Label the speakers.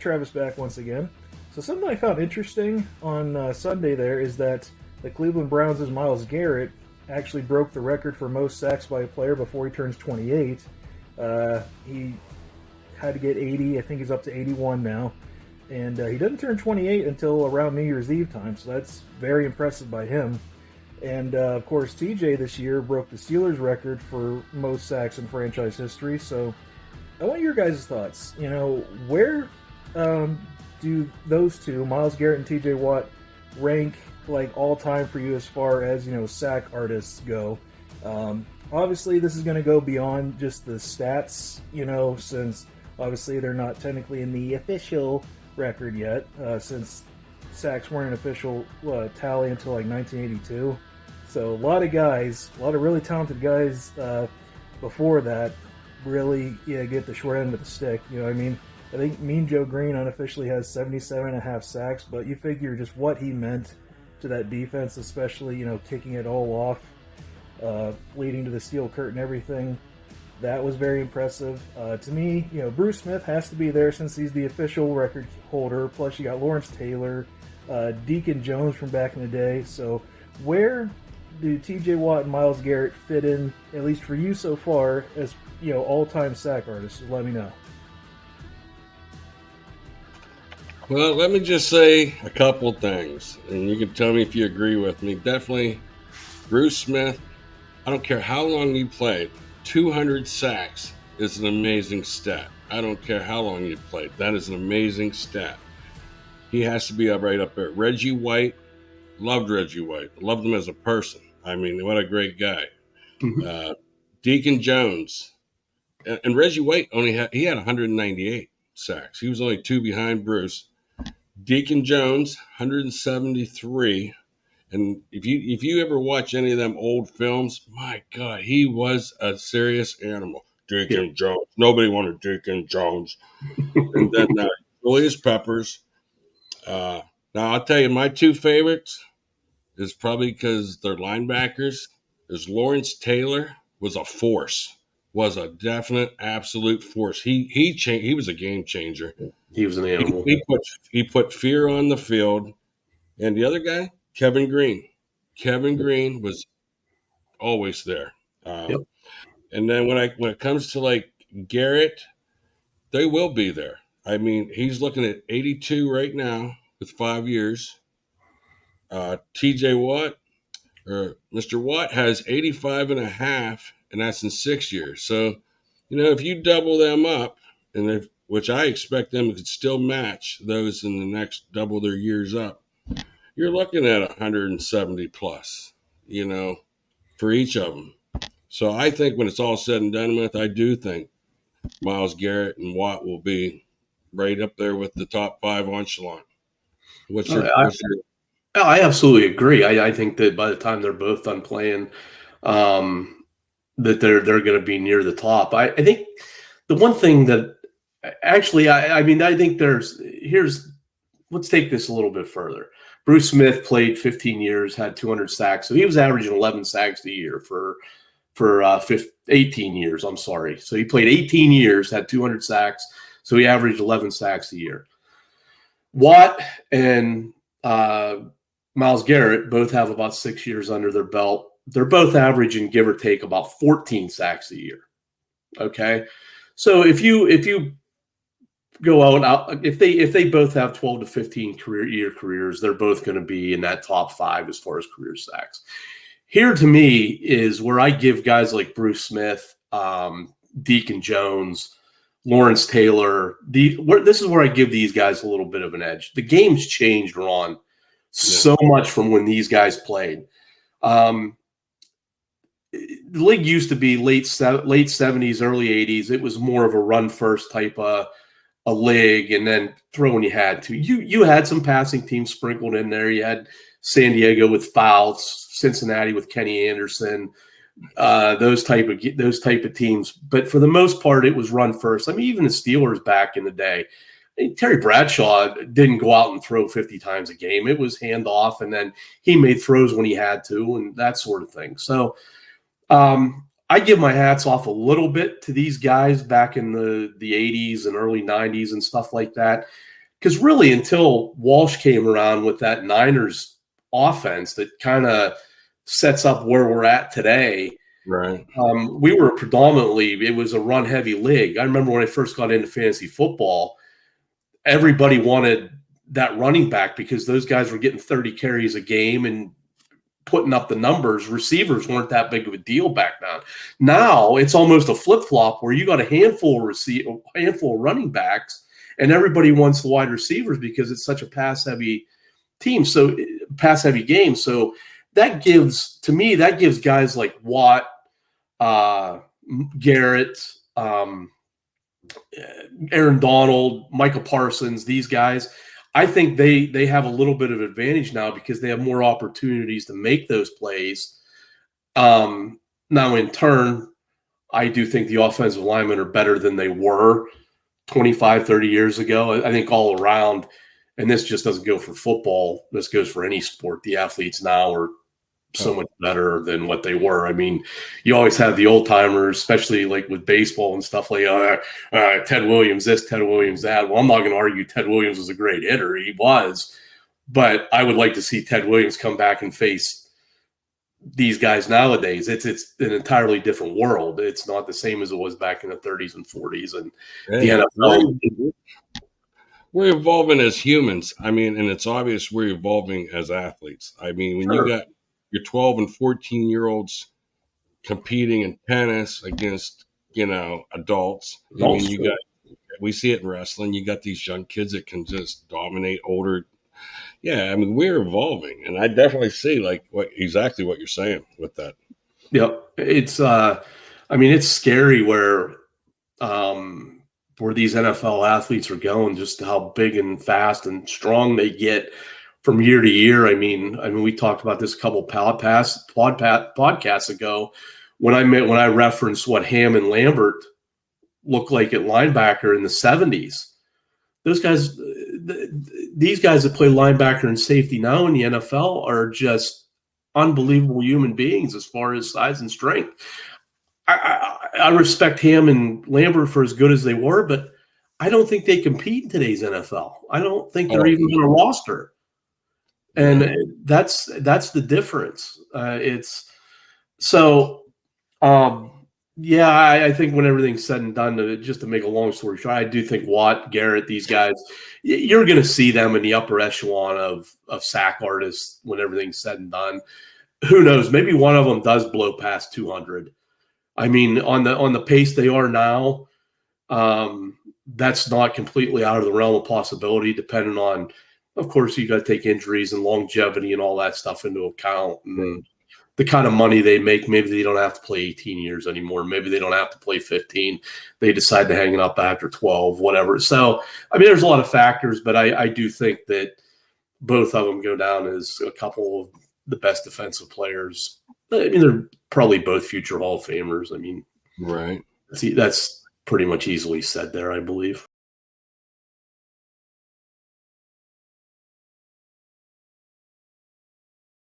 Speaker 1: Travis back once again. So something I found interesting on Sunday there is that the Cleveland Browns' Myles Garrett actually broke the record for most sacks by a player before he turns 28. He had to get 80. I think he's up to 81 now. And he doesn't turn 28 until around New Year's Eve time, so that's very impressive by him. And, of course, TJ this year broke the Steelers' record for most sacks in franchise history. So I want your guys' thoughts. You know, where do those two, Myles Garrett and TJ Watt, rank like all time for you as far as, you know, sack artists go? Obviously, this is going to go beyond just the stats, you know, since obviously they're not technically in the official record yet, since sacks weren't an official tally until like 1982. So a lot of guys, a lot of really talented guys before that really get the short end of the stick. You know what I mean? I think Mean Joe Green unofficially has 77.5 sacks, but you figure just what he meant to that defense, especially, you know, kicking it all off, leading to the steel curtain, everything. That was very impressive. To me, you know, Bruce Smith has to be there since he's the official record holder. Plus, you got Lawrence Taylor, Deacon Jones from back in the day. So where do TJ Watt and Myles Garrett fit in, at least for you so far, as, you know, all-time sack artists? Let me know.
Speaker 2: Well, let me just say a couple things, and you can tell me if you agree with me. Definitely, Bruce Smith, I don't care how long you played, 200 sacks is an amazing stat. I don't care how long you played. That is an amazing stat. He has to be right up there. Reggie White, loved Reggie White. Loved him as a person. I mean, what a great guy. Deacon Jones. And Reggie White he had 198 sacks. He was only 2 behind Bruce. Deacon Jones, 173. And if you ever watch any of them old films, my God, he was a serious animal. Deacon Jones. Nobody wanted Deacon Jones. And then Julius Peppers. Now, I'll tell you, my two favorites is probably because they're linebackers. Is Lawrence Taylor was a force. Was a definite, absolute force. He was a game changer.
Speaker 3: He was an animal.
Speaker 2: He put fear on the field. And the other guy, Kevin Green. Kevin Green was always there. And then when it comes to like Garrett, they will be there. I mean, he's looking at 82 right now with 5 years. TJ Watt, or Mr. Watt, has 85 and a half, and that's in 6 years. So, you know, if you double them up, which I expect them to still match those in the next double their years up, you're looking at 170 plus, you know, for each of them. So I think when it's all said and done with, I do think Myles Garrett and Watt will be right up there with the top 5 echelon.
Speaker 3: I absolutely agree. I think that by the time they're both done playing, that they're going to be near the top. I think the one thing that actually, I think let's take this a little bit further. Bruce Smith played 15 years, had 200 sacks. So he was averaging 11 sacks a year for 18 years. I'm sorry. So he played 18 years, had 200 sacks. So he averaged 11 sacks a year. Watt and Myles Garrett both have about 6 years under their belt. They're both averaging, give or take, about 14 sacks a year. Okay. So if you go out, if they both have 12 to 15 careers, they're both going to be in that top 5 as far as career sacks. Here to me is where I give guys like Bruce Smith, Deacon Jones, Lawrence Taylor. This is where I give these guys a little bit of an edge. The game's changed, Ron, so much from when these guys played. The league used to be late 70s, early 80s. It was more of a run first type of a league, and then throw when you had to. You had some passing teams sprinkled in there. You had San Diego with Fouts, Cincinnati with Kenny Anderson, those type of teams. But for the most part, it was run first. I mean, even the Steelers back in the day, Terry Bradshaw didn't go out and throw 50 times a game. It was handoff, and then he made throws when he had to, and that sort of thing. So I give my hats off a little bit to these guys back in the 80s and early 90s and stuff like that. because really until Walsh came around with that Niners offense that kind of sets up where we're at today,
Speaker 2: Right.
Speaker 3: we were predominantly, it was a run-heavy league. I remember when I first got into fantasy football, everybody wanted that running back because those guys were getting 30 carries a game and putting up the numbers. Receivers weren't that big of a deal back then. Now it's almost a flip-flop where you got a handful of running backs, and everybody wants the wide receivers because it's such a pass-heavy team, so pass-heavy game. So that gives guys like Watt, Garrett, Aaron Donald, Michael Parsons, these guys, I think they have a little bit of advantage now because they have more opportunities to make those plays. Now, in turn, I do think the offensive linemen are better than they were 25, 30 years ago. I think all around, and this just doesn't go for football, this goes for any sport, the athletes now are so much better than what they were. I mean, you always have the old timers, especially like with baseball and stuff like Ted Williams this, Ted Williams that. Well, I'm not going to argue Ted Williams was a great hitter. He was, but I would like to see Ted Williams come back and face these guys nowadays. It's an entirely different world. It's not the same as it was back in the 30s and 40s. And the NFL.
Speaker 2: We're evolving as humans. I mean, and it's obvious we're evolving as athletes. I mean, when you got your 12 and 14-year-olds competing in tennis against, adults. I mean, we see it in wrestling. You got these young kids that can just dominate older. Yeah, I mean, we're evolving, and I definitely see exactly what you're saying with that.
Speaker 3: Yep, it's it's scary where these NFL athletes are going, just how big and fast and strong they get from year to year. I mean, we talked about this a couple podcasts ago when I referenced what Ham and Lambert looked like at linebacker in the 70s. Those guys, these guys that play linebacker and safety now in the NFL are just unbelievable human beings as far as size and strength. I respect Ham and Lambert for as good as they were, but I don't think they compete in today's NFL. I don't think they're even on a roster. And that's the difference. I think when everything's said and done, just to make a long story short, I do think Watt, Garrett, these guys, you're going to see them in the upper echelon of sack artists when everything's said and done. Who knows? Maybe one of them does blow past 200. I mean, on the pace they are now, that's not completely out of the realm of possibility, depending on, of course, you got to take injuries and longevity and all that stuff into account. And the kind of money they make, maybe they don't have to play 18 years anymore. Maybe they don't have to play 15. They decide to hang it up after 12, whatever. So, I mean, there's a lot of factors, but I do think that both of them go down as a couple of the best defensive players. I mean, they're probably both future Hall of Famers. I mean,
Speaker 2: right.
Speaker 3: See, that's pretty much easily said there, I believe.